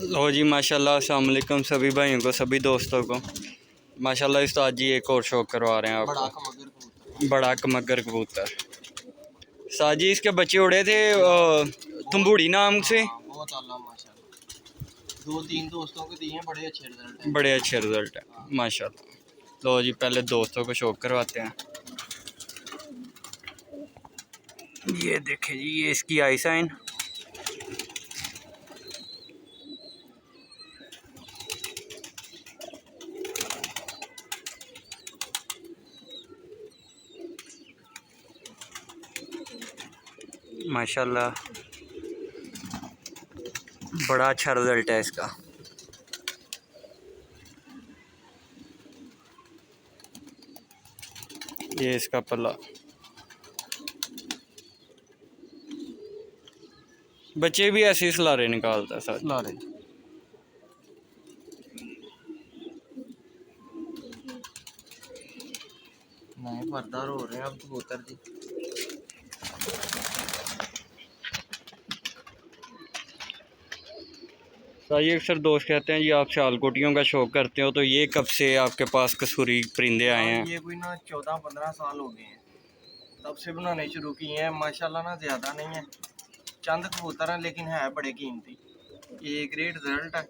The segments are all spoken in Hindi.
लो जी माशाल्लाह, अस्सलाम वालेकुम सभी भाइयों को, सभी दोस्तों को। माशाल्लाह उस्ताद जी एक और शौक करवा रहे हैं आपको। बड़ा कमगर कबूतर। उस्ताद जी इसके बच्चे उड़े थे तंबूड़ी नाम से। बहुत आला माशाल्लाह। 2-3 दोस्तों को दिए, बड़े अच्छे रिजल्ट हैं। बड़े अच्छे रिजल्ट है माशाल्लाह। लो जी पहले दोस्तों को शौक करवाते हैं। ये देखें जी, ये इसकी आई साइन। माशाल्लाह बड़ा अच्छा रिजल्ट है इसका। ये इसका पल्ला। बच्चे भी ऐसे ही सलारे निकालता है सर। लारे नहीं पर्दार हो रहे हैं अब कबूतर जी। ये अक्सर दोस्त कहते हैं जी आप शालकोटियों का शौक करते हो, तो ये कब से आपके पास कसूरी परिंदे आए हैं? ये कोई ना 14-15 साल हो गए हैं, तब से बनाने शुरू किए हैं। माशाल्लाह ना ज़्यादा नहीं है, चंद कबूतर हैं, लेकिन है बड़े कीमती। ये ग्रेट रिजल्ट है,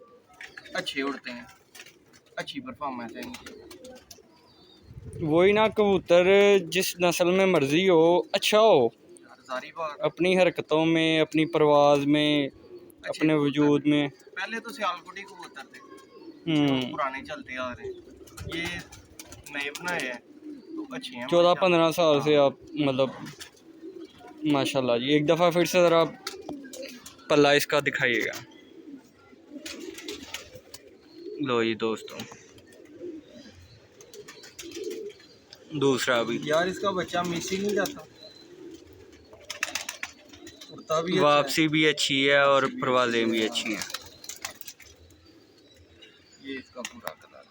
अच्छे उड़ते हैं, अच्छी परफॉर्मेंस है इनकी। वही ना, कबूतर जिस नस्ल में मर्जी हो, अच्छा हो सारी बात अपनी हरकतों में, अपनी परवाज में, अपने वजूद में। पहले तो सियालकोटी कबूतर थे जो पुराने चलते आ रहे हैं, ये नए बनाए हैं तो अच्छे हैं। 14-15 साल से आप मतलब माशाल्लाह जी। एक दफ़ा फिर से ज़रा पल्ला इसका दिखाइएगा। लो जी दोस्तों, दूसरा भी यार इसका बच्चा मिस ही नहीं जाता, उड़ता भी वापसी भी अच्छी है और परवाज़ें भी अच्छी हैं। ये इसका पूरा कलर